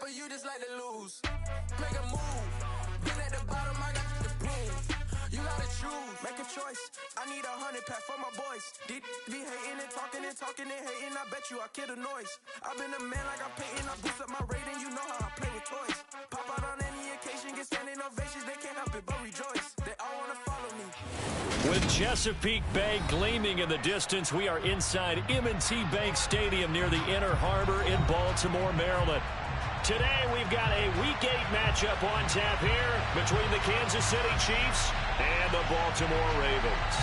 but you just like to lose. Make a move. Been at the bottom, I got the prove. You gotta choose, make a choice. I need 100 pack for my boys. Be hating and talking and hating. I bet you I kill the noise. I've been a man like I'm Peyton. I boost up my rating. You know how I play with toys. Pop out on any occasion, get standing ovations. They can't help it but rejoice. They all wanna follow me. With Chesapeake Bay gleaming in the distance, we are inside M&T Bank Stadium near the Inner Harbor in Baltimore, Maryland. Today, we've got a Week 8 matchup on tap here between the Kansas City Chiefs and the Baltimore Ravens.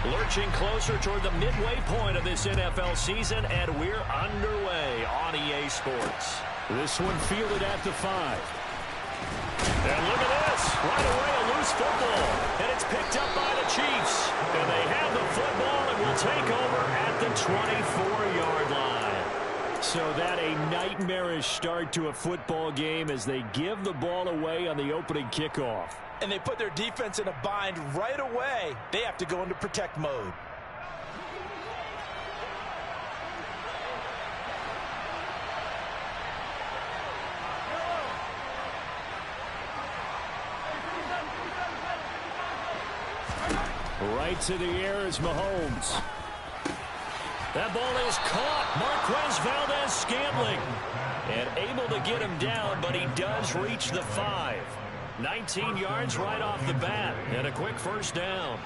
Lurching closer toward the midway point of this NFL season, and we're underway on EA Sports. This one fielded at the 5. And look at this. Right away, a loose football. And it's picked up by the Chiefs. And they have the football and will take over at the 24-yard line. So that a nightmarish start to a football game as they give the ball away on the opening kickoff. And they put their defense in a bind right away. They have to go into protect mode. Right to the air is Mahomes. That ball is caught. Marquez Valdes-Scantling. And able to get him down, but he does reach the 5. 19 yards right off the bat. And a quick first down.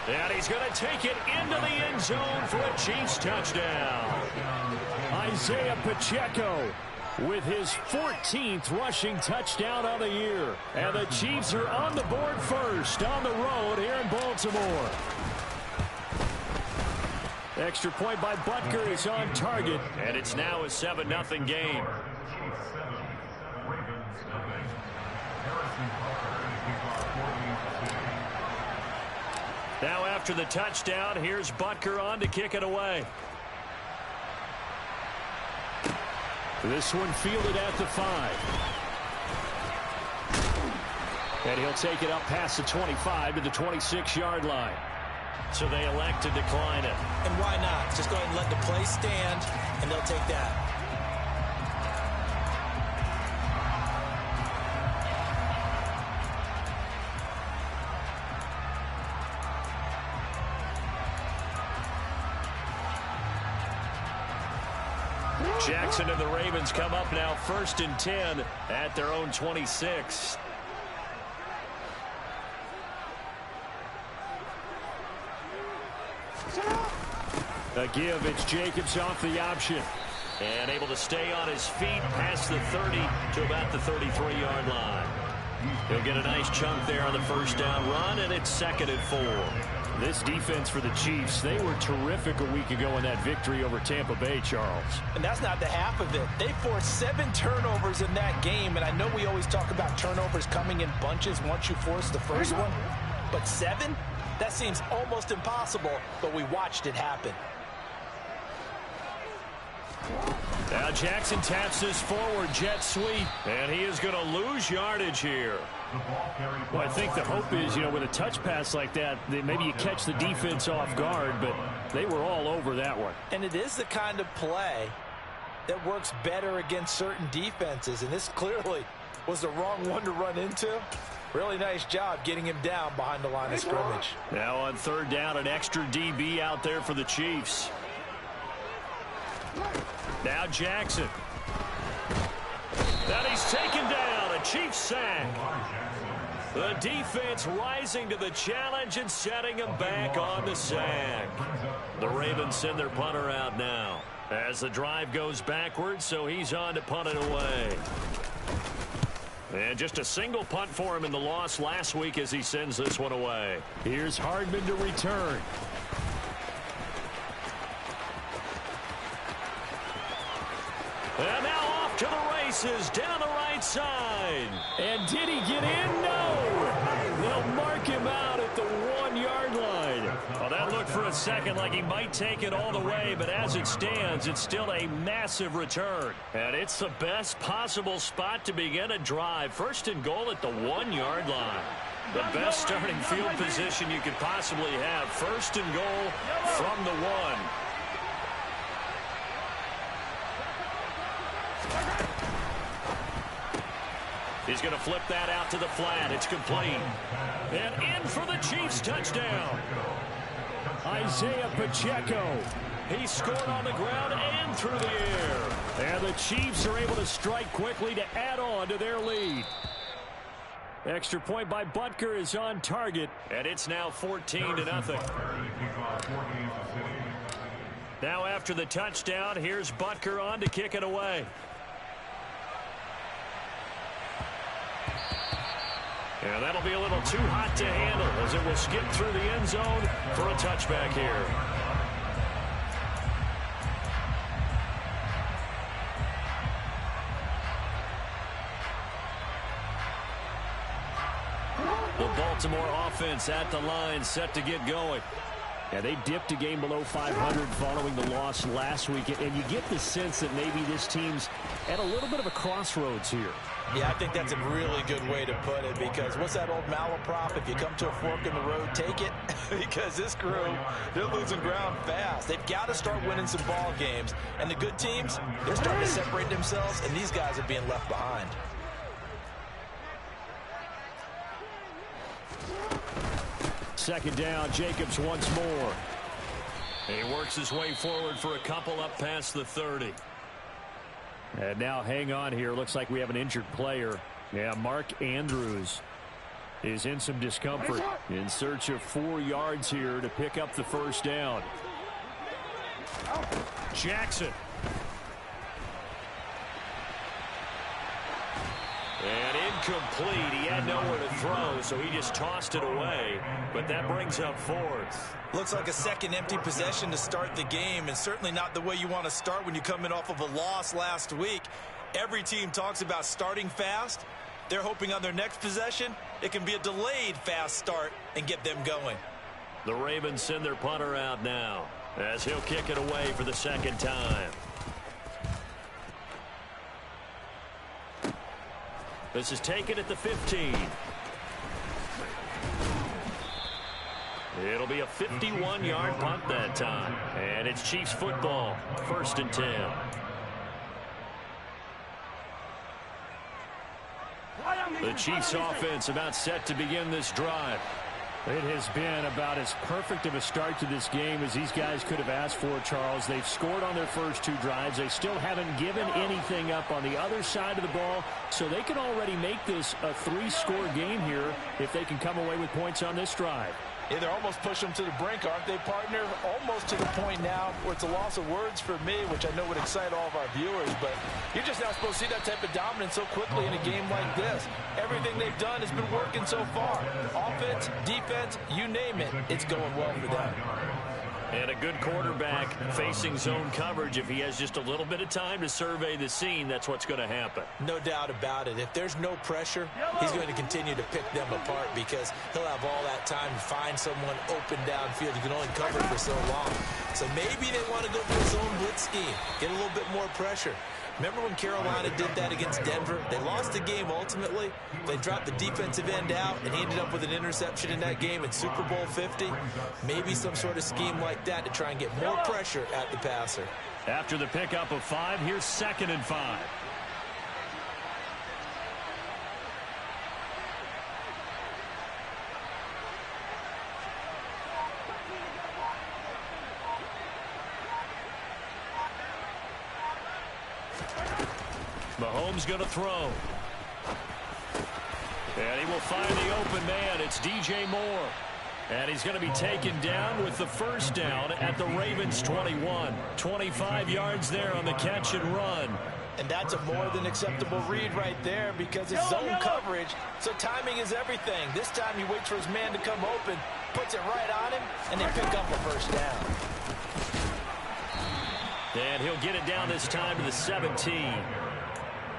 And he's going to take it into the end zone for a Chiefs touchdown. Isaiah Pacheco with his 14th rushing touchdown of the year. And the Chiefs are on the board first on the road here in Baltimore. Extra point by Butker is on target. And it's now a 7-0 game. Now after the touchdown, here's Butker on to kick it away. This one fielded at the 5. And he'll take it up past the 25 to the 26-yard line. So they elect to decline it. And why not? Just go ahead and let the play stand, and they'll take that. Jackson and the Ravens come up now 1st and 10 at their own 26. A give, it's Jacobs off the option. And able to stay on his feet past the 30 to about the 33-yard line. He'll get a nice chunk there on the first down run, and it's 2nd and 4. This defense for the Chiefs, they were terrific a week ago in that victory over Tampa Bay, Charles. And that's not the half of it. They forced 7 turnovers in that game, and I know we always talk about turnovers coming in bunches once you force the first one. But 7? That seems almost impossible, but we watched it happen. Now Jackson taps this forward jet sweep, and he is going to lose yardage here. Well, I think the hope is, with a touch pass like that, maybe you catch the defense off guard, but they were all over that one. And it is the kind of play that works better against certain defenses, and this clearly was the wrong one to run into. Really nice job getting him down behind the line of scrimmage. Now on 3rd down, an extra DB out there for the Chiefs. Now Jackson. That he's taken down. A Chiefs sack. The defense rising to the challenge and setting him back on the sack. The Ravens send their punter out now as the drive goes backwards, so he's on to punt it away. And just a single punt for him in the loss last week as he sends this one away. Here's Hardman to return. And now off to the races down the right side. And did he get in? No! They'll mark him out at the 1-yard line. Well, that looked for a second like he might take it all the way, but as it stands, it's still a massive return. And it's the best possible spot to begin a drive. First and goal at the 1-yard line. The best starting field position you could possibly have. First and goal from the 1. He's going to flip that out to the flat. It's complete. And in for the Chiefs touchdown. Isaiah Pacheco. He scored on the ground and through the air. And the Chiefs are able to strike quickly to add on to their lead. Extra point by Butker is on target. And it's now 14-0. Now after the touchdown, here's Butker on to kick it away. And that'll be a little too hot to handle as it will skip through the end zone for a touchback here. The Baltimore offense at the line, set to get going. Yeah, they dipped a game below 500 following the loss last week, and you get the sense that maybe this team's at a little bit of a crossroads here. Yeah, I think that's a really good way to put it, because what's that old malaprop? If you come to a fork in the road, take it. Because this crew, they're losing ground fast. They've got to start winning some ball games. And the good teams, they're starting to separate themselves, and these guys are being left behind. Second down, Jacobs once more. He works his way forward for a couple up past the 30. And now hang on here. Looks like we have an injured player. Yeah, Mark Andrews is in some discomfort. In search of 4 yards here to pick up the first down. Jackson. And incomplete. He had nowhere to throw, so he just tossed it away. But that brings up 4th. Looks like a second empty possession to start the game, and certainly not the way you want to start when you're coming off of a loss last week. Every team talks about starting fast. They're hoping on their next possession, it can be a delayed fast start and get them going. The Ravens send their punter out now as he'll kick it away for the second time. This is taken at the 15. It'll be a 51-yard punt that time. And it's Chiefs football, 1st and 10. The Chiefs offense about set to begin this drive. It has been about as perfect of a start to this game as these guys could have asked for, Charles. They've scored on their first 2 drives. They still haven't given anything up on the other side of the ball, so they can already make this a 3-score game here if they can come away with points on this drive. Yeah, they're almost pushing them to the brink, aren't they, partner? Almost to the point now where it's a loss of words for me, which I know would excite all of our viewers, but you're just not supposed to see that type of dominance so quickly in a game like this. Everything they've done has been working so far. Offense, defense, you name it, it's going well for them. And a good quarterback facing zone coverage. If he has just a little bit of time to survey the scene, that's what's going to happen. No doubt about it. If there's no pressure, he's going to continue to pick them apart because he'll have all that time to find someone open downfield. You can only cover for so long. So maybe they want to go for a zone blitz scheme, get a little bit more pressure. Remember when Carolina did that against Denver? They lost the game ultimately. They dropped the defensive end out, and he ended up with an interception in that game in Super Bowl 50. Maybe some sort of scheme like that to try and get more pressure at the passer. After the pickup of 5, here's 2nd and 5. Mahomes going to throw. And he will find the open man. It's DJ Moore. And he's going to be taken down with the first down at the Ravens 21. 25 yards there on the catch and run. And that's a more than acceptable read right there because it's zone coverage, so timing is everything. This time he waits for his man to come open, puts it right on him, and they pick up a first down. And he'll get it down this time to the 17.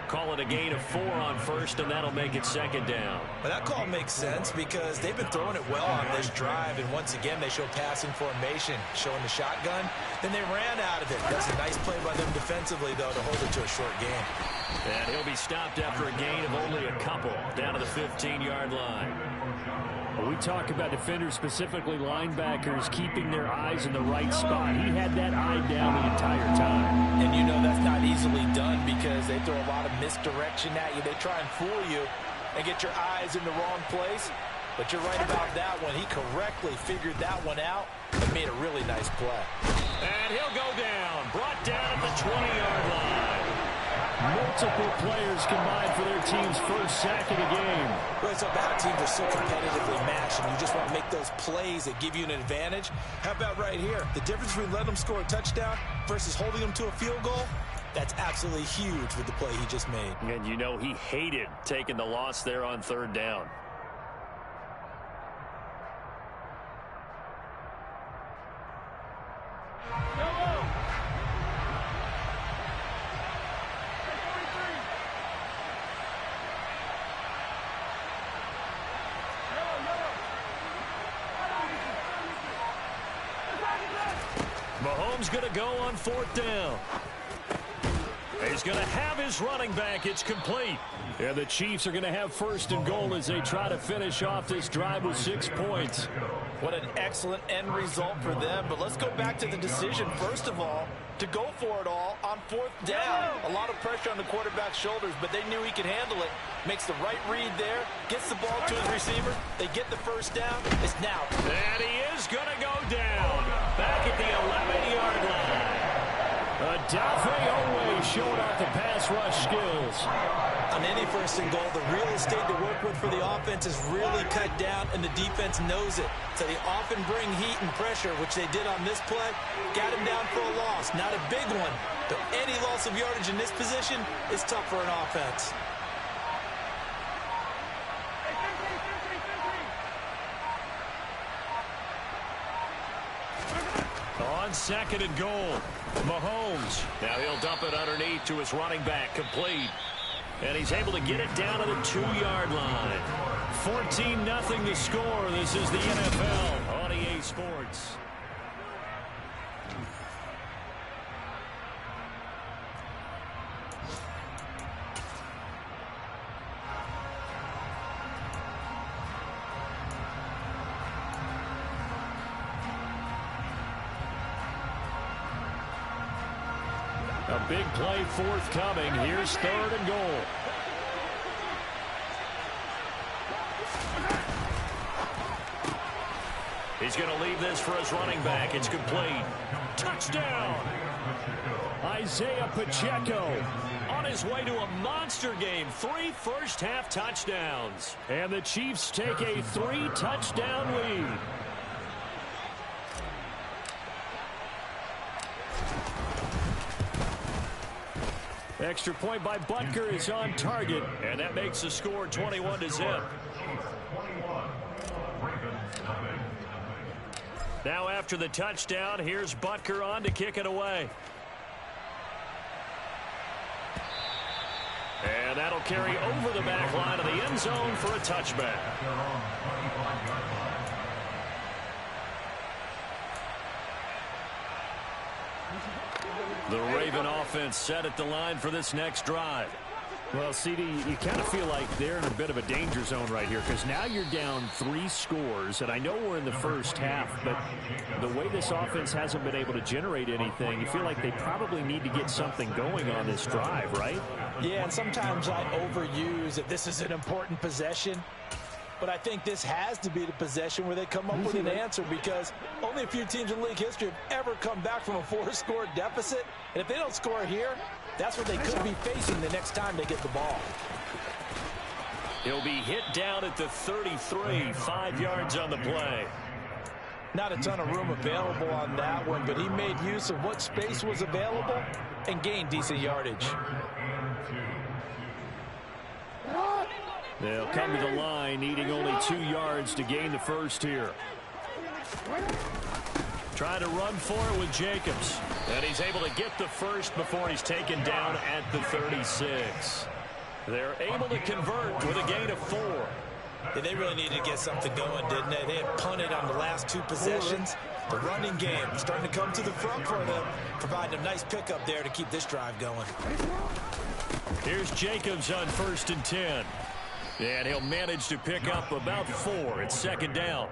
Call it a gain of 4 on first, and that'll make it second down. But that call makes sense because they've been throwing it well on this drive, and once again they show passing formation, showing the shotgun. Then they ran out of it. That's a nice play by them defensively, though, to hold it to a short game. And he'll be stopped after a gain of only a couple, down to the 15-yard line. Well, we talk about defenders, specifically linebackers, keeping their eyes in the right spot. He had that eye down the entire time. And you know that's not easily done because they throw a lot of misdirection at you. They try and fool you and get your eyes in the wrong place. But you're right about that one. He correctly figured that one out and made a really nice play. And he'll go down, brought down at the 20-yard line. Multiple players combined for their team's first sack of the game. Well, it's about how teams are so competitively matched, and you just want to make those plays that give you an advantage. How about right here? The difference between letting them score a touchdown versus holding them to a field goal, that's absolutely huge with the play he just made. And you know he hated taking the loss there on third down. Mahomes going to go on fourth down. He's going to have his running back. It's complete. And the Chiefs are going to have first and goal as they try to finish off this drive with 6 points. What an excellent end result for them. But let's go back to the decision, first of all, to go for it all on fourth down. A lot of pressure on the quarterback's shoulders, but they knew he could handle it. Makes the right read there, gets the ball to his receiver. They get the first down. It's now. And he is going to go down. Back at the 11-yard line. Odafe Oweh showing off the pass rush skills. On any first and goal, the real estate to work with for the offense is really cut down, and the defense knows it. So they often bring heat and pressure, which they did on this play. Got him down for a loss. Not a big one, but any loss of yardage in this position is tough for an offense. On second and goal, Mahomes. Now he'll dump it underneath to his running back, complete. And he's able to get it down to the 2-yard line. 14-0 the score. This is the NFL on EA Sports. A big play forthcoming. Here's third and goal. He's going to leave this for his running back. It's complete. Touchdown! Isaiah Pacheco on his way to a monster game. 3 first-half touchdowns. And the Chiefs take a 3-touchdown lead. Extra point by Butker is on target. And that makes the score 21-0. Now after the touchdown, here's Butker on to kick it away. And that'll carry over the back line of the end zone for a touchback. The Raven offense set at the line for this next drive. Well, CD, you kind of feel like they're in a bit of a danger zone right here because now you're down 3 scores, and I know we're in the first half, but the way this offense hasn't been able to generate anything, you feel like they probably need to get something going on this drive, right? Yeah, and sometimes I overuse that this is an important possession. But I think this has to be the possession where they come up with an answer because only a few teams in league history have ever come back from a 4-score deficit. And if they don't score here, that's what they could be facing the next time they get the ball. He'll be hit down at the 33, 5 yards on the play. Not a ton of room available on that one, but he made use of what space was available and gained decent yardage. They'll come to the line, needing only 2 yards to gain the first here. Trying to run for it with Jacobs. And he's able to get the first before he's taken down at the 36. They're able to convert with a gain of 4. Yeah, they really needed to get something going, didn't they? They had punted on the last 2 possessions. The running game starting to come to the front for them, providing a nice pickup there to keep this drive going. Here's Jacobs on 1st and 10. And he'll manage to pick up about 4. It's 2nd down.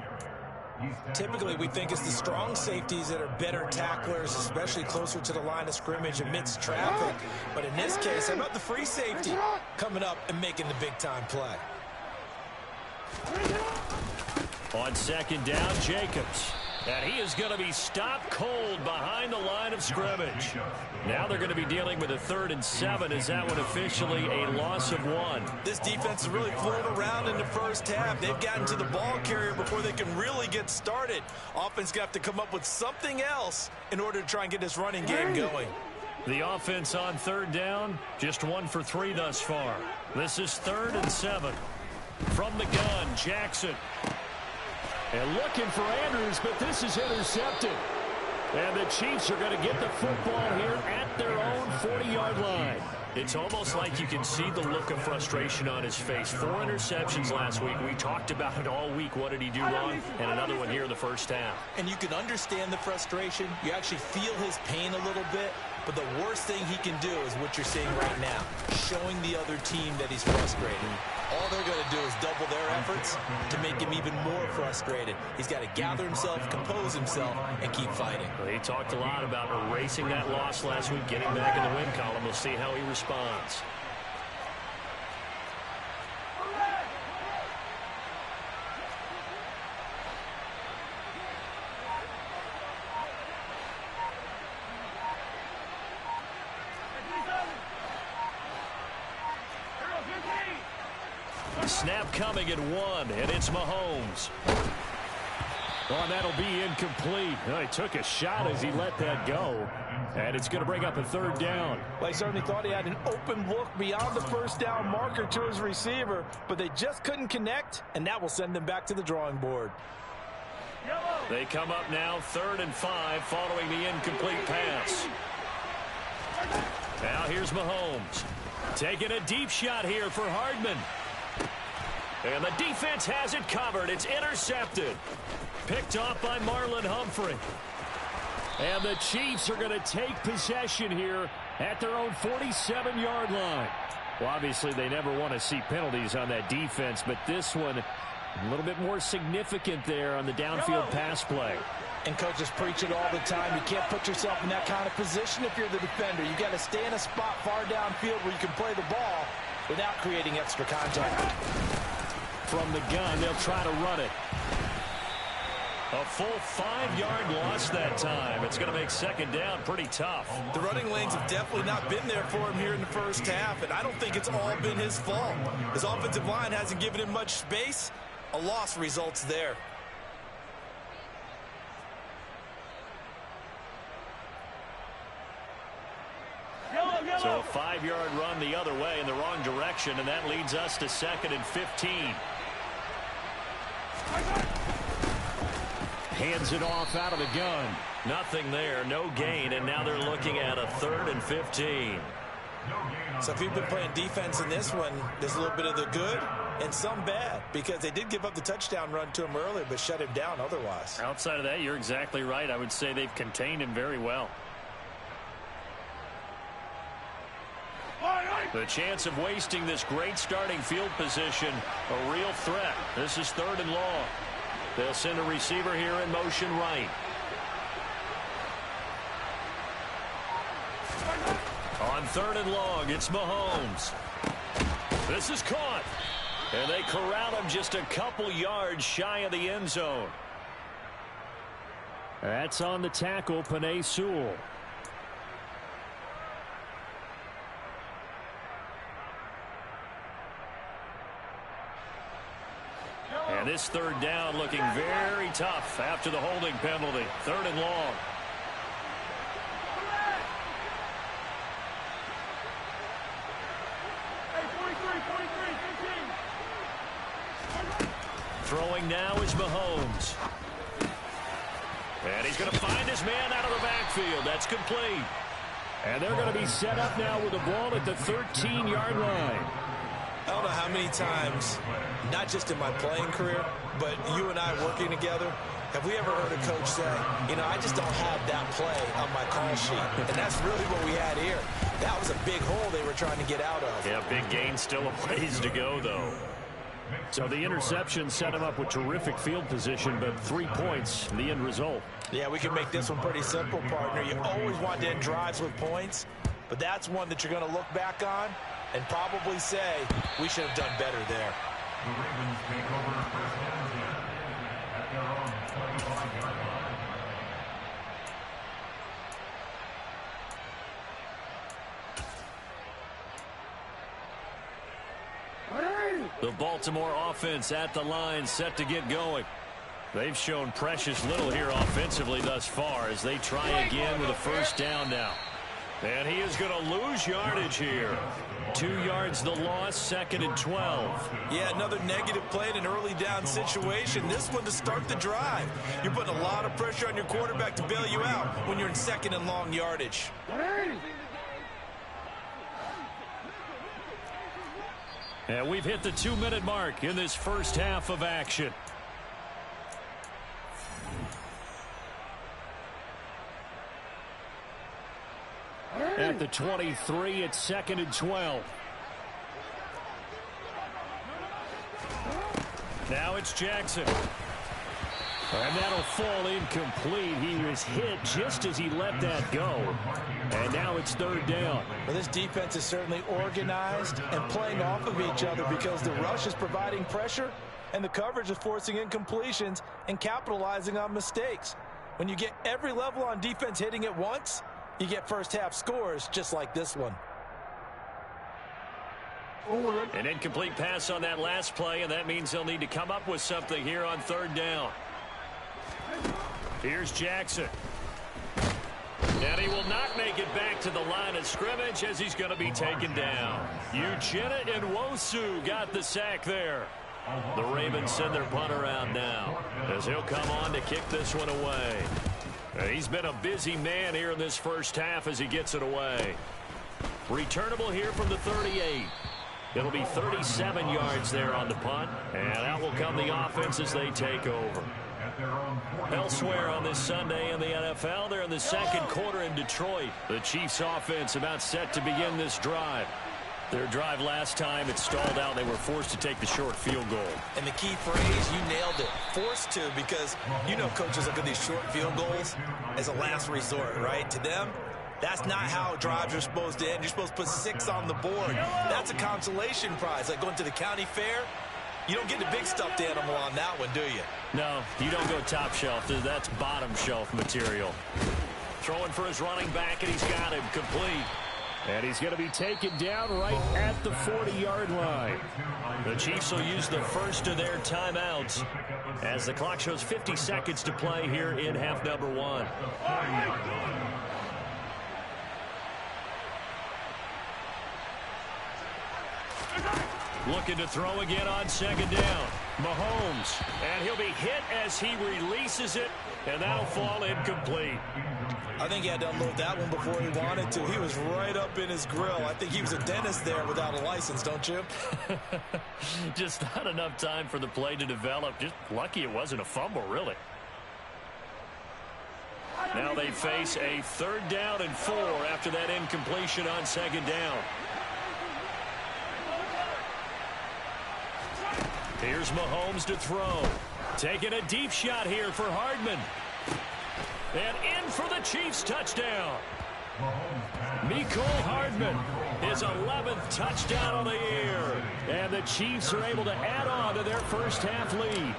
Typically, we think it's the strong safeties that are better tacklers, especially closer to the line of scrimmage amidst traffic. But in this case, how about the free safety coming up and making the big-time play? On 2nd down, Jacobs. And he is going to be stopped cold behind the line of scrimmage. Now they're going to be dealing with a 3rd and 7. Is that one officially a loss of 1? This defense is really floating around in the first half. They've gotten to the ball carrier before they can really get started. Offense got to come up with something else in order to try and get this running game going. The offense on 3rd down, just 1 for 3 thus far. This is 3rd and 7. From the gun, Jackson. And looking for Andrews, but this is intercepted. And the Chiefs are going to get the football here at their own 40-yard line. It's almost like you can see the look of frustration on his face. 4 interceptions last week. We talked about it all week. What did he do wrong? And another one here in the first half. And you can understand the frustration. You actually feel his pain a little bit. But the worst thing he can do is what you're seeing right now, showing the other team that he's frustrated. All they're going to do is double their efforts to make him even more frustrated. He's got to gather himself, compose himself, and keep fighting. Well, he talked a lot about erasing that loss last week, getting back in the win column. We'll see how he responds. Snap coming at 1, and it's Mahomes. Oh, that'll be incomplete. Oh, he took a shot as he let that go, and it's going to bring up a 3rd down. Well, he certainly thought he had an open look beyond the first down marker to his receiver, but they just couldn't connect, and that will send them back to the drawing board. They come up now 3rd and 5 following the incomplete pass. Now here's Mahomes. Taking a deep shot here for Hardman. And the defense has it covered. It's intercepted. Picked off by Marlon Humphrey. And the Chiefs are going to take possession here at their own 47-yard line. Well, obviously, they never want to see penalties on that defense, but this one a little bit more significant there on the downfield pass play. And coaches preach it all the time. You can't put yourself in that kind of position if you're the defender. You got to stay in a spot far downfield where you can play the ball without creating extra contact. From the gun, they'll try to run it. A full 5-yard loss that time. It's going to make 2nd down pretty tough. The running lanes have definitely not been there for him here in the first half, and I don't think it's all been his fault. His offensive line hasn't given him much space. A loss results there. So a 5-yard run the other way in the wrong direction, and that leads us to 2nd and 15. Hands it off out of the gun. Nothing there, no gain, and now they're looking at a 3rd and 15. So if you've been playing defense in this one, there's a little bit of the good and some bad, because they did give up the touchdown run to him earlier, but shut him down otherwise. Outside of that, you're exactly right. I would say they've contained him very well. The chance of wasting this great starting field position, a real threat. This is 3rd and long. They'll send a receiver here in motion right. On 3rd and long, it's Mahomes. This is caught. And they corral him just a couple yards shy of the end zone. That's on the tackle, Penei Sewell. And this 3rd down looking very tough after the holding penalty. 3rd and long. Throwing now is Mahomes. And he's going to find his man out of the backfield. That's complete. And they're going to be set up now with the ball at the 13-yard line. I don't know how many times, not just in my playing career, but you and I working together, have we ever heard a coach say, you know, I just don't have that play on my call sheet. And that's really what we had here. That was a big hole they were trying to get out of. Yeah, big gain, still a ways to go, though. So the interception set him up with terrific field position, but 3 points, the end result. Yeah, we can make this one pretty simple, partner. You always want to end drives with points, but that's one that you're going to look back on and probably say, we should have done better there. The Ravens take over first down at their own 25-yard line. The Baltimore offense at the line, set to get going. They've shown precious little here offensively thus far as they try again with a first down now. And he is going to lose yardage here. 2 yards the loss, 2nd and 12. Yeah, another negative play in an early down situation. This one to start the drive. You're putting a lot of pressure on your quarterback to bail you out when you're in 2nd and long yardage. And we've hit the 2-minute mark in this first half of action. At the 23, it's 2nd and 12. Now it's Jackson. And that'll fall incomplete. He was hit just as he let that go. And now it's 3rd down. Well, this defense is certainly organized and playing off of each other because the rush is providing pressure and the coverage is forcing incompletions and capitalizing on mistakes. When you get every level on defense hitting at once, you get first half scores just like this one. An incomplete pass on that last play, and that means they'll need to come up with something here on 3rd down. Here's Jackson. And he will not make it back to the line of scrimmage as he's going to be taken down. Uchenna Nwosu got the sack there. The Ravens send their punter out now as he'll come on to kick this one away. He's been a busy man here in this first half as he gets it away. Returnable here from the 38. It'll be 37 yards there on the punt. And out will come the offense as they take over. Elsewhere on this Sunday in the NFL, they're in the 2nd quarter in Detroit. The Chiefs offense about set to begin this drive. Their drive last time, it stalled out. They were forced to take the short field goal. And the key phrase, you nailed it, forced to, because you know coaches look at these short field goals as a last resort, right? To them, that's not how drives are supposed to end. You're supposed to put 6 on the board. That's a consolation prize, like going to the county fair. You don't get the big stuffed animal on that one, do you? No, you don't go top shelf. That's bottom shelf material. Throwing for his running back, and he's got him complete. And he's going to be taken down right at the 40-yard line. The Chiefs will use the first of their timeouts as the clock shows 50 seconds to play here in half number 1. Looking to throw again on 2nd down. Mahomes, and he'll be hit as he releases it, and that'll fall incomplete. I think he had to unload that one before he wanted to. He was right up in his grill. I think he was a dentist there without a license, don't you? Just not enough time for the play to develop. Just lucky it wasn't a fumble, really. Now they face a 3rd down and 4 after that incompletion on 2nd down. Here's Mahomes to throw. Taking a deep shot here for Hardman. And in for the Chiefs touchdown. Mecole Hardman, his 11th touchdown of the year. And the Chiefs are able to add on to their first half lead.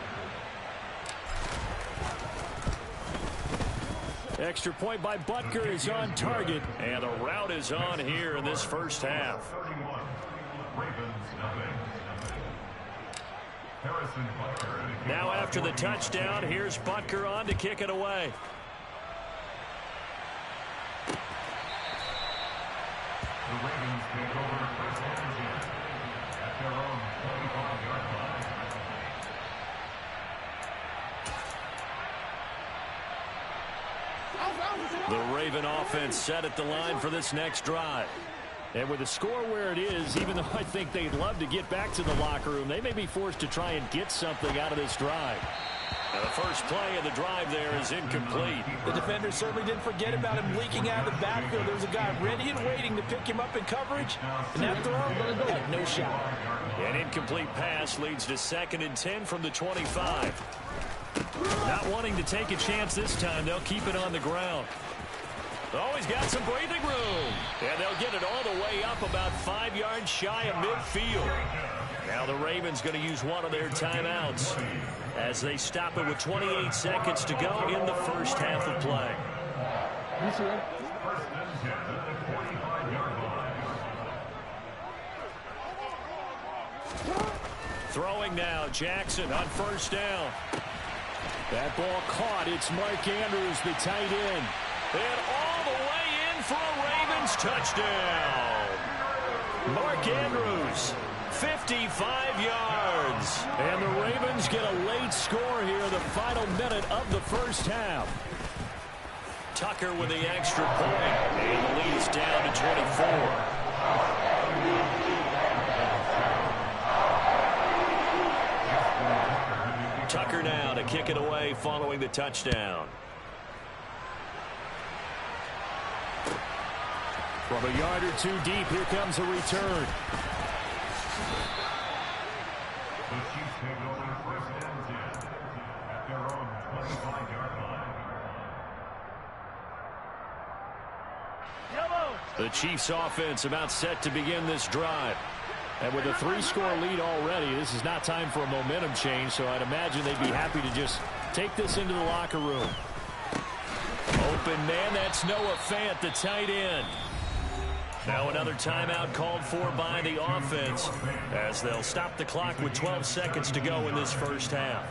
Extra point by Butker is on target. And the route is on here in this first half. Now after the touchdown, here's Butker on to kick it away. The Ravens take over first down at their own 25-yard line. The Raven offense set at the line for this next drive. And with the score where it is, even though I think they'd love to get back to the locker room, they may be forced to try and get something out of this drive. Now the first play of the drive there is incomplete. The defender certainly didn't forget about him leaking out of the backfield. There was a guy ready and waiting to pick him up in coverage, and that throw had no shot. An incomplete pass leads to 2nd and 10 from the 25. Not wanting to take a chance this time, they'll keep it on the ground. Oh, he's got some breathing room. And they'll get it all the way up about 5 yards shy of midfield. Now the Ravens going to use one of their timeouts as they stop it with 28 seconds to go in the first half of play. Throwing now, Jackson on first down. That ball caught. It's Mark Andrews, the tight end. And all the way in for a Ravens touchdown. Mark Andrews, 55 yards. And the Ravens get a late score here in the final minute of the first half. Tucker with the extra point. And the lead is down to 24. Tucker now to kick it away following the touchdown. From a yard or two deep, here comes a return. The Chiefs take over 1st and 10 at their own 25-yard line. The Chiefs offense about set to begin this drive. And with a 3-score lead already, this is not time for a momentum change, so I'd imagine they'd be happy to just take this into the locker room. Open man, that's Noah Fant, the tight end. Now another timeout called for by the offense as they'll stop the clock with 12 seconds to go in this first half.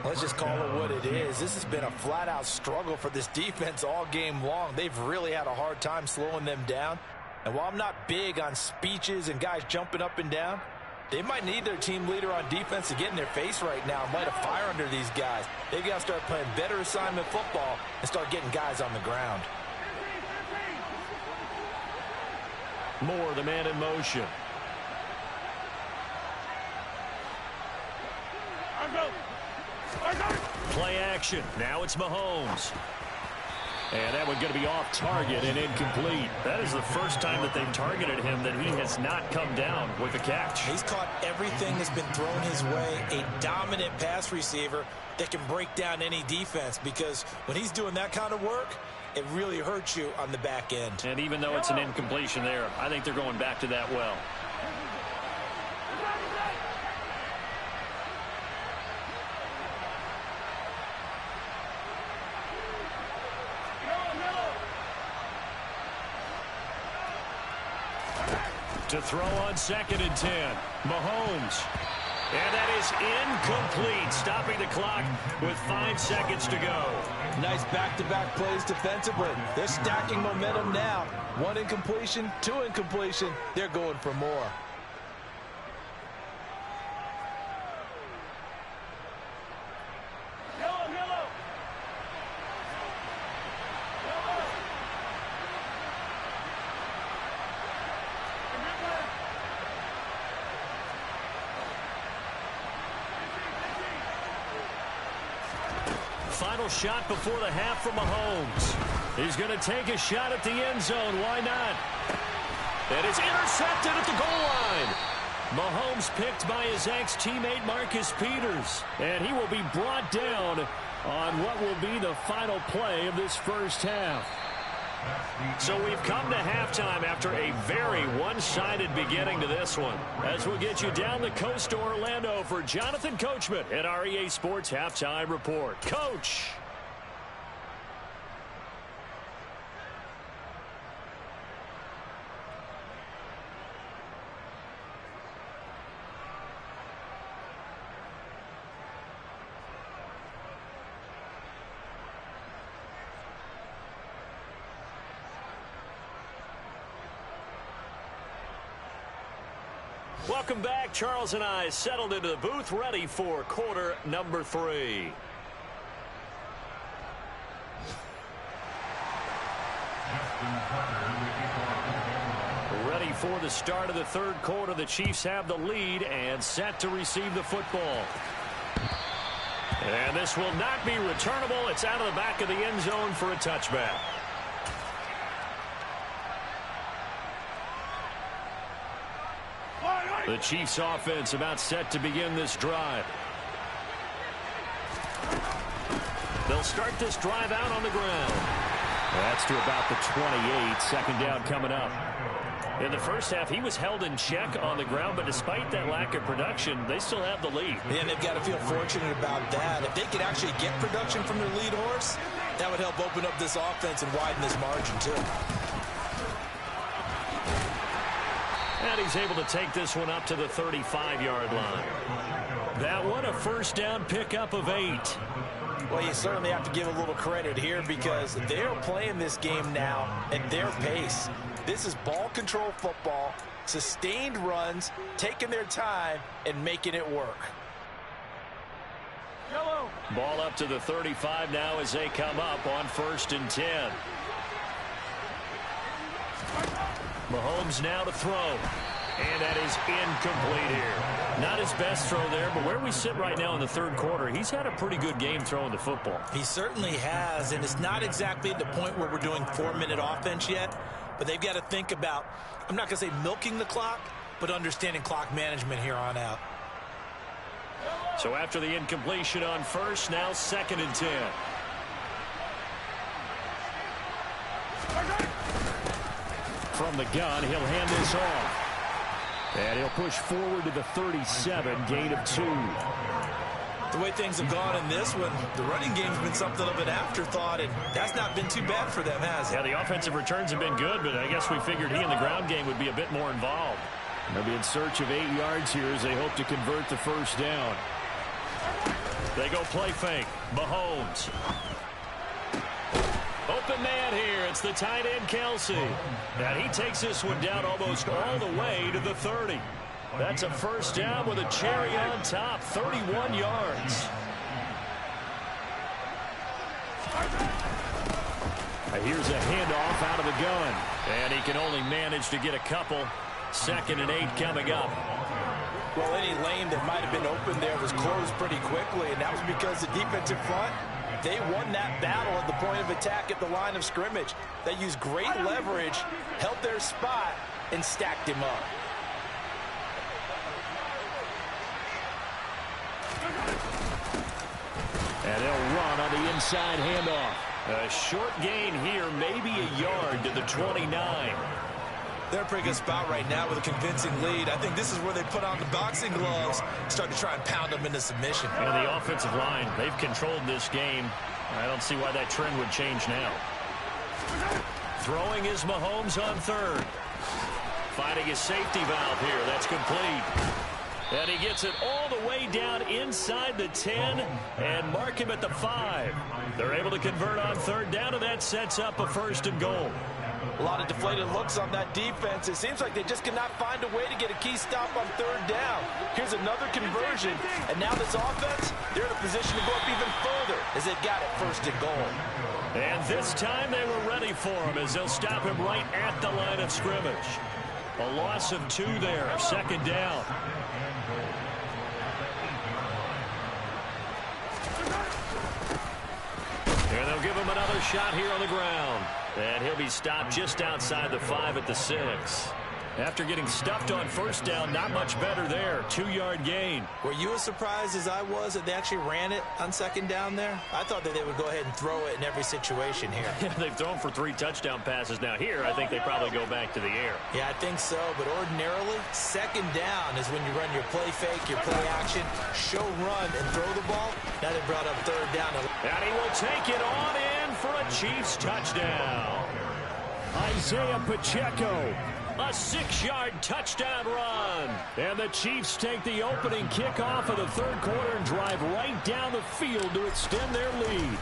Let's just call it what it is. This has been a flat-out struggle for this defense all game long. They've really had a hard time slowing them down. And while I'm not big on speeches and guys jumping up and down, they might need their team leader on defense to get in their face right now and light a fire under these guys. They've got to start playing better assignment football and start getting guys on the ground. Moore, the man in motion. Play action. Now it's Mahomes. And that one going to be off target and incomplete. That is the first time that they've targeted him that he has not come down with a catch. He's caught everything that's been thrown his way. A dominant pass receiver that can break down any defense, because when he's doing that kind of work, it really hurts you on the back end. And even though it's an incompletion there, I think they're going back to that well. To throw on 2nd and 10. Mahomes. And that is incomplete, stopping the clock with 5 seconds to go. Nice back-to-back plays defensively. They're stacking momentum now. 1 incompletion, 2 incompletion. They're going for more. Final shot before the half from Mahomes. He's going to take a shot at the end zone. Why not? And it's intercepted at the goal line. Mahomes picked by his ex-teammate Marcus Peters. And he will be brought down on what will be the final play of this first half. So we've come to halftime after a very one-sided beginning to this one. As we'll get you down the coast to Orlando for Jonathan Coachman at our EA Sports Halftime Report. Coach! Welcome back. Charles and I settled into the booth, ready for quarter number 3. Ready for the start of the third quarter. The Chiefs have the lead and set to receive the football. And this will not be returnable. It's out of the back of the end zone for a touchback. The Chiefs offense about set to begin this drive. They'll start this drive out on the ground. That's to about the 28. Second down coming up. In the first half, he was held in check on the ground, but despite that lack of production, they still have the lead. Yeah, and they've got to feel fortunate about that. If they could actually get production from their lead horse, that would help open up this offense and widen this margin, too. And he's able to take this one up to the 35-yard line. That one a first down pickup of 8. Well, you certainly have to give a little credit here because they're playing this game now at their pace. This is ball control football, sustained runs, taking their time, and making it work. Ball up to the 35 now as they come up on 1st and 10. Mahomes now to throw. And that is incomplete here. Not his best throw there, but where we sit right now in the third quarter, he's had a pretty good game throwing the football. He certainly has, and it's not exactly at the point where we're doing 4-minute offense yet, but they've got to think about, I'm not going to say milking the clock, but understanding clock management here on out. So after the incompletion on 1st, now 2nd and 10. From the gun, he'll hand this off. And he'll push forward to the 37, gain of 2. The way things have gone in this one, the running game's been something of an afterthought, and that's not been too bad for them, has it? Yeah, the offensive returns have been good, but I guess we figured he in the ground game would be a bit more involved. They'll be in search of 8 yards here as they hope to convert the first down. They go play fake. Mahomes. Open man here. It's the tight end, Kelsey. And he takes this one down almost all the way to the 30. That's a first down with a cherry on top. 31 yards. Here's a handoff out of the gun. And he can only manage to get a couple. 2nd and 8 coming up. Well, any lane that might have been open there was closed pretty quickly, and that was because the defensive front, they won that battle at the point of attack at the line of scrimmage. They used great leverage, held their spot, and stacked him up. And they'll run on the inside handoff. A short gain here, maybe a yard to the 29. They're in a pretty good spot right now with a convincing lead. I think this is where they put on the boxing gloves, start to try and pound them into submission. And the offensive line, they've controlled this game. I don't see why that trend would change now. Throwing is Mahomes on 3rd. Finding a safety valve here. That's complete. And he gets it all the way down inside the 10 and mark him at the 5. They're able to convert on 3rd down, and that sets up a 1st and goal. A lot of deflated looks on that defense. It seems like they just cannot find a way to get a key stop on 3rd down. Here's another conversion, and now this offense, they're in a position to go up even further as they've got it 1st and goal. And this time they were ready for him as they'll stop him right at the line of scrimmage. A loss of 2 there, 2nd down. And they'll give him another shot here on the ground. And he'll be stopped just outside the 5 at the 6. After getting stuffed on 1st down, not much better there. 2-yard gain. Were you as surprised as I was that they actually ran it on 2nd down there? I thought that they would go ahead and throw it in every situation here. Yeah, they've thrown for 3 touchdown passes now. Here, I think they probably go back to the air. Yeah, I think so. But ordinarily, 2nd down is when you run your play fake, your play action, show run, and throw the ball. Now they brought up 3rd down. And he will take it on in for a Chiefs touchdown. Isaiah Pacheco. A 6-yard touchdown run. And the Chiefs take the opening kickoff of the 3rd quarter and drive right down the field to extend their lead.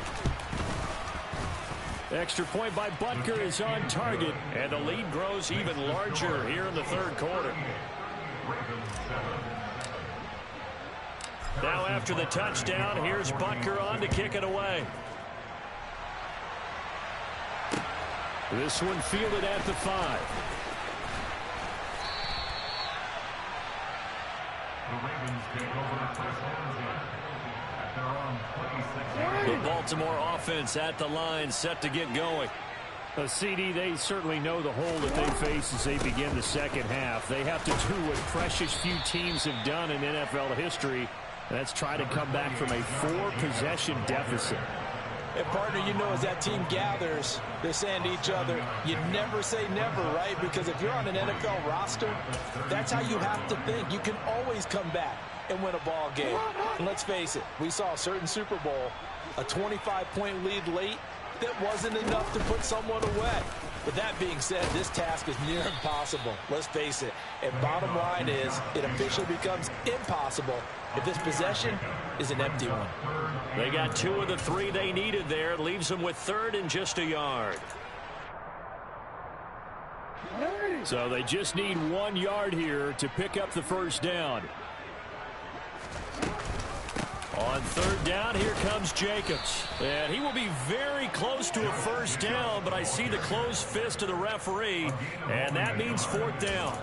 Extra point by Butker is on target. And the lead grows even larger here in the 3rd quarter. Now after the touchdown, here's Butker on to kick it away. This one fielded at the 5. The Ravens take over first down at their own 26. The Baltimore offense at the line, set to get going. CD, they certainly know the hole that they face as they begin the second half. They have to do what precious few teams have done in NFL history. That's try to come back from a 4-possession deficit. And, partner, you know, as that team gathers, they're saying to each other, you never say never, right? Because if you're on an NFL roster, that's how you have to think. You can always come back and win a ball game. And let's face it, we saw a certain Super Bowl, a 25-point lead late, that wasn't enough to put someone away. But that being said, this task is near impossible. Let's face it. And bottom line is, it officially becomes impossible if this possession is an empty one. They got 2 of the 3 they needed there. Leaves them with 3rd and just a yard. So they just need 1 yard here to pick up the first down. On 3rd down, here comes Jacobs. And he will be very close to a first down, but I see the closed fist of the referee, and that means 4th down.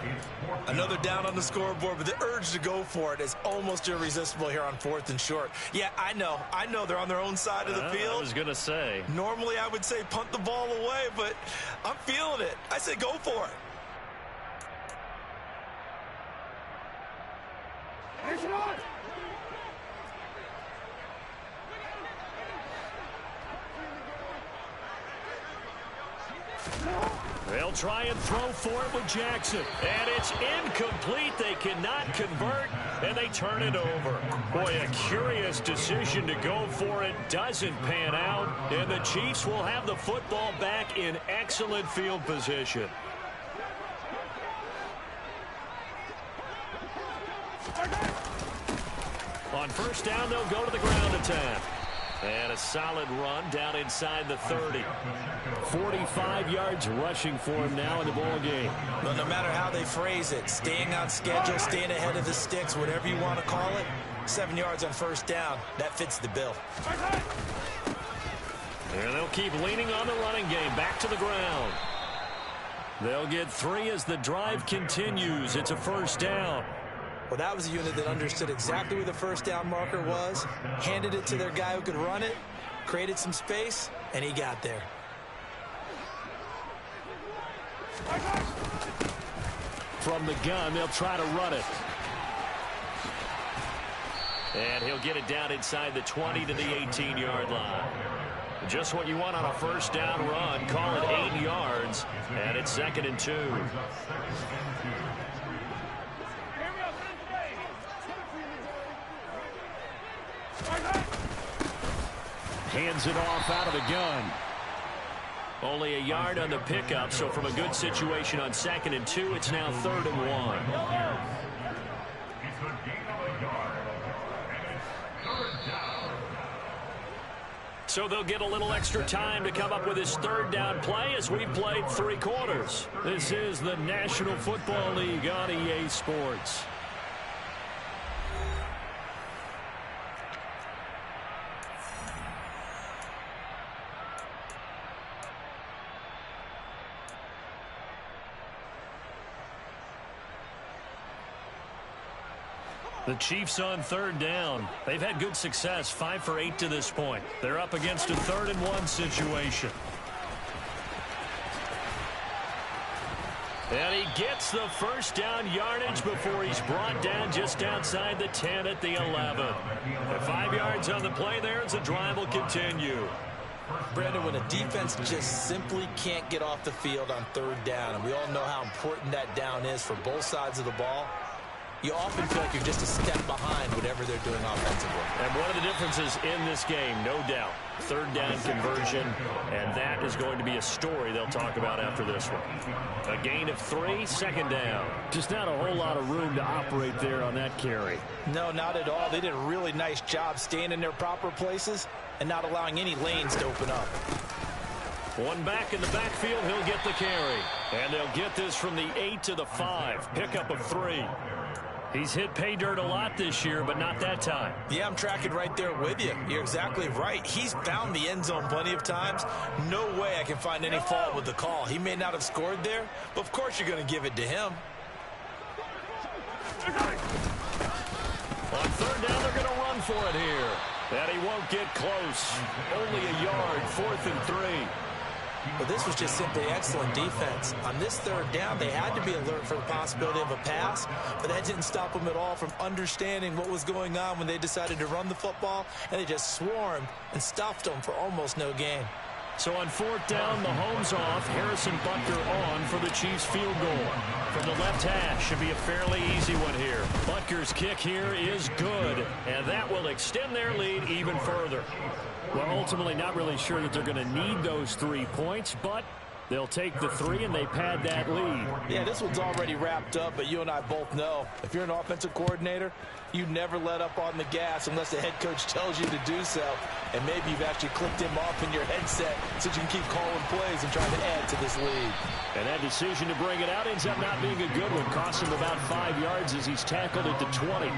Another down on the scoreboard, but the urge to go for it is almost irresistible here on 4th and short. Yeah, I know they're on their own side of the field. I was going to say. Normally I would say punt the ball away, but I'm feeling it. I say go for it. They'll try and throw for it with Jackson. And it's incomplete. They cannot convert, and they turn it over. Boy, a curious decision to go for it. Doesn't pan out, and the Chiefs will have the football back in excellent field position. On first down, they'll go to the ground attack. And a solid run down inside the 30. 45 yards rushing for him now in the ball game. But no matter how they phrase it, staying on schedule, staying ahead of the sticks, whatever you want to call it, 7 yards on first down, that fits the bill. And they'll keep leaning on the running game. Back to the ground. They'll get 3 as the drive continues. It's a first down. Well, that was a unit that understood exactly where the first down marker was, handed it to their guy who could run it, created some space, and he got there. From the gun, they'll try to run it. And he'll get it down inside the 20 to the 18-yard line. Just what you want on a first down run. Call it 8 yards, and it's 2nd and 2. Hands it off out of the gun. Only a yard on the pickup, so from a good situation on 2nd and 2, it's now 3rd and 1. So they'll get a little extra time to come up with his 3rd down play as we've played 3 quarters. This is the National Football League on EA Sports. The Chiefs on 3rd down. They've had good success, 5 for 8 to this point. They're up against a 3rd and 1 situation. And he gets the first down yardage before he's brought down just outside the 10 at the 11. And 5 yards on the play there as the drive will continue. Brandon, when a defense just simply can't get off the field on 3rd down, and we all know how important that down is for both sides of the ball, you often feel like you're just a step behind whatever they're doing offensively. And one of the differences in this game, no doubt, 3rd down conversion, and that is going to be a story they'll talk about after this one. A gain of 3, 2nd down. Just not a whole lot of room to operate there on that carry. No, not at all. They did a really nice job staying in their proper places and not allowing any lanes to open up. One back in the backfield, he'll get the carry. And they'll get this from the 8 to the 5. Pickup of 3. He's hit pay dirt a lot this year, but not that time. Yeah, I'm tracking right there with you. You're exactly right. He's found the end zone plenty of times. No way I can find any fault with the call. He may not have scored there, but of course you're going to give it to him. On third down, they're going to run for it here. And he won't get close. Only a yard, 4th and 3. But this was just simply excellent defense. On this third down, they had to be alert for the possibility of a pass, but that didn't stop them at all from understanding what was going on when they decided to run the football, and they just swarmed and stuffed them for almost no gain. So on 4th down, Mahomes off, Harrison Butker on for the Chiefs field goal. From the left hash, should be a fairly easy one here. Butker's kick here is good, and that will extend their lead even further. Well, ultimately not really sure that they're going to need those 3 points, but they'll take the 3 and they pad that lead. Yeah, this one's already wrapped up, but you and I both know if you're an offensive coordinator, you never let up on the gas unless the head coach tells you to do so. And maybe you've actually clicked him off in your headset so you can keep calling plays and trying to add to this lead. And that decision to bring it out ends up not being a good one. Cost him about 5 yards as he's tackled at the 20.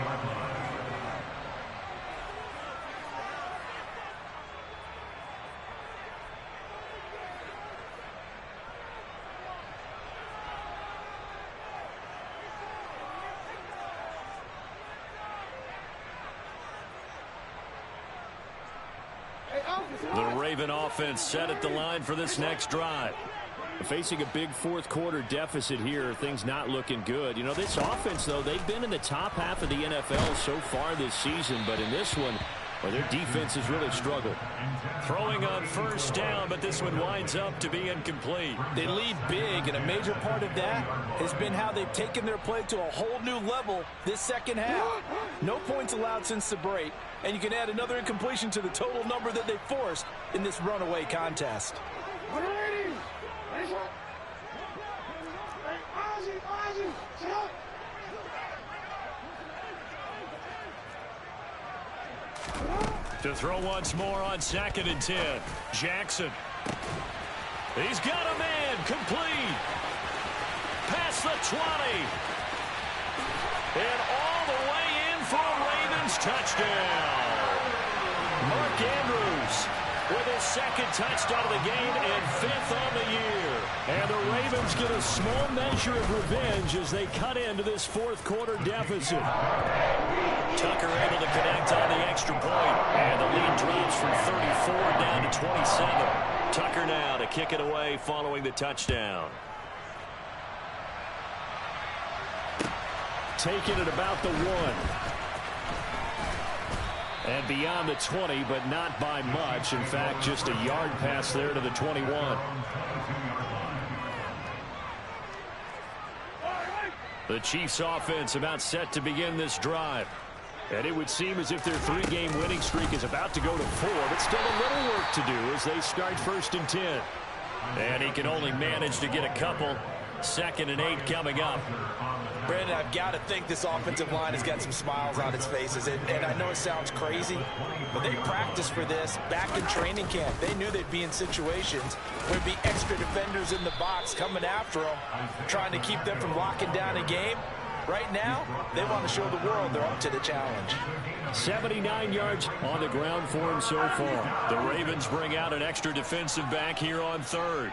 The Raven offense set at the line for this next drive. Facing a big fourth quarter deficit here, things not looking good. You know, this offense, though, they've been in the top half of the NFL so far this season, but in this one, well, their defense has really struggled. Throwing on 1st down, but this one winds up to be incomplete. They lead big, and a major part of that has been how they've taken their play to a whole new level this second half. No points allowed since the break, and you can add another incompletion to the total number that they forced in this runaway contest. To throw once more on 2nd and 10. Jackson. He's got a man. Complete. Past the 20. And all the way in for a Ravens touchdown. Mark Andrews with his 2nd touchdown of the game and 5th on the year. And the Ravens get a small measure of revenge as they cut into this fourth quarter deficit. Tucker able to connect on the extra point. And the lead drops from 34 down to 27. Tucker now to kick it away following the touchdown. Taking it about the 1. And beyond the 20, but not by much. In fact, just a yard pass there to the 21. The Chiefs offense about set to begin this drive. And it would seem as if their 3-game winning streak is about to go to 4, but still a little work to do as they start 1st and 10. And he can only manage to get a couple. 2nd and 8 coming up. Brandon, I've got to think this offensive line has got some smiles on its faces. And I know it sounds crazy, but they practiced for this back in training camp. They knew they'd be in situations where there'd be extra defenders in the box coming after them, trying to keep them from locking down a game. Right now, they want to show the world they're up to the challenge. 79 yards on the ground for him so far. The Ravens bring out an extra defensive back here on 3rd.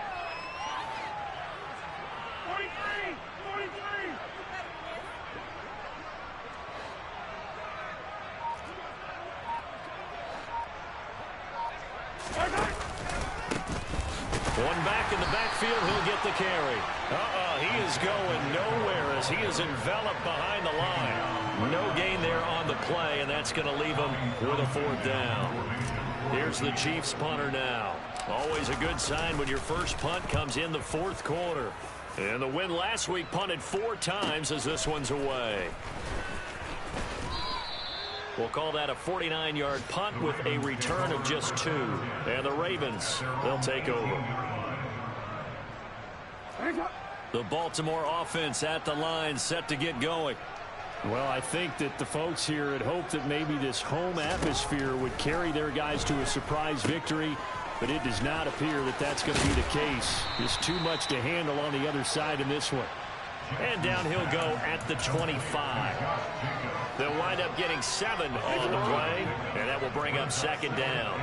One back in the backfield, he'll get the carry. He is going nowhere as he is enveloped behind the line. No gain there on the play, and that's going to leave him with a 4th down. Here's the Chiefs punter now. Always a good sign when your first punt comes in the 4th quarter. And the win last week punted 4 times as this one's away. We'll call that a 49-yard punt with a return of just 2. And the Ravens, they'll take over. The Baltimore offense at the line, set to get going. Well, I think that the folks here had hoped that maybe this home atmosphere would carry their guys to a surprise victory, but it does not appear that that's going to be the case. There's too much to handle on the other side in this one. And down he'll go at the 25. They'll wind up getting 7 on the play, and that will bring up second down.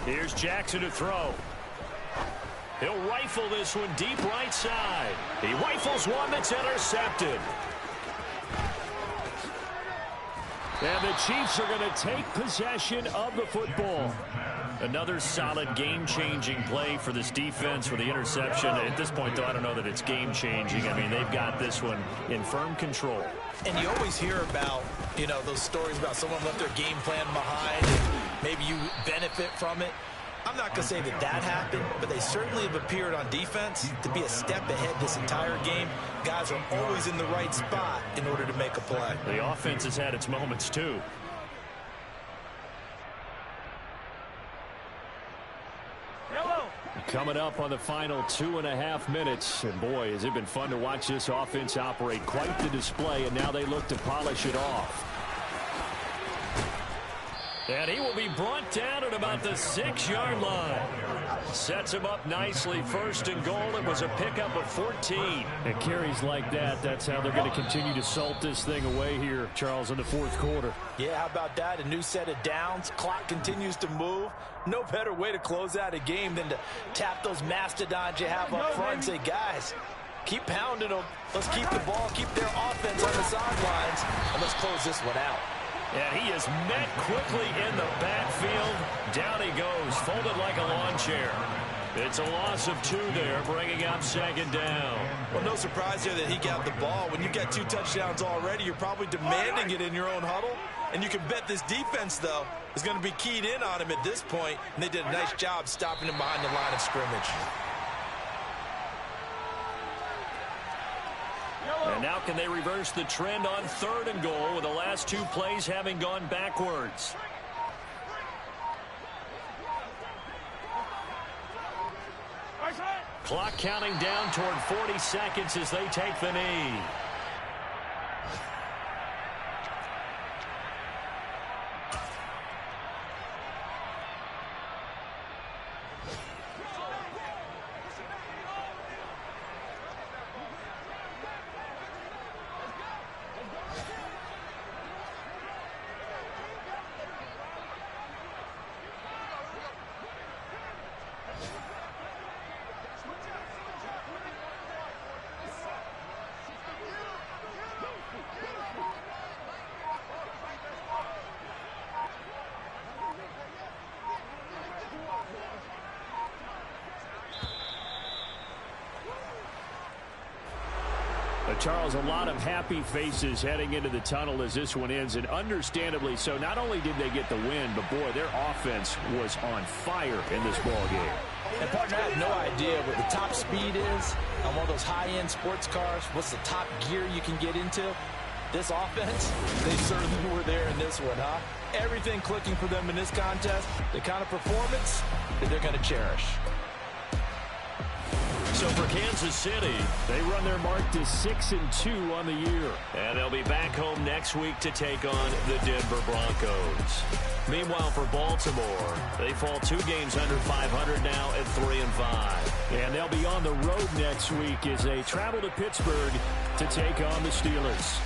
Here's Jackson to throw. He'll rifle this one deep right side. He rifles one that's intercepted. And the Chiefs are going to take possession of the football. Another solid game-changing play for this defense for the interception. At this point, though, I don't know that it's game-changing. I mean, they've got this one in firm control. And you always hear about, you know, those stories about someone left their game plan behind and maybe you benefit from it. I'm not going to say that that happened, but they certainly have appeared on defense to be a step ahead this entire game. Guys are always in the right spot in order to make a play. The offense has had its moments, too. Coming up on the final 2.5 minutes. And boy, has it been fun to watch this offense operate. Quite the display, and now they look to polish it off. And he will be brought down at about the 6-yard line. Sets him up nicely. First and goal. It was a pickup of 14. And carries like that, that's how they're going to continue to salt this thing away here, Charles, in the fourth quarter. Yeah, how about that? A new set of downs. Clock continues to move. No better way to close out a game than to tap those mastodons you have up front and say, guys, keep pounding them. Let's keep the ball, keep their offense on the sidelines, and let's close this one out. And he is met quickly in the backfield. Down he goes, folded like a lawn chair. It's a loss of 2 there, bringing up second down. Well, no surprise here that he got the ball. When you've got 2 touchdowns already, you're probably demanding it in your own huddle. And you can bet this defense, though, is going to be keyed in on him at this point. And they did a nice job stopping him behind the line of scrimmage. And now can they reverse the trend on 3rd and goal with the last 2 plays having gone backwards? Clock counting down toward 40 seconds as they take the knee. Charles, a lot of happy faces heading into the tunnel as this one ends, and understandably so. Not only did they get the win, but boy, their offense was on fire in this ball game. And partner, I have no idea what the top speed is on one of those high-end sports cars. What's the top gear you can get into? This offense, they certainly were there in this one, huh? Everything clicking for them in this contest, the kind of performance that they're going to cherish. So for Kansas City, they run their mark to 6-2 on the year. And they'll be back home next week to take on the Denver Broncos. Meanwhile, for Baltimore, they fall 2 games under 500 now at 3-5. And they'll be on the road next week as they travel to Pittsburgh to take on the Steelers.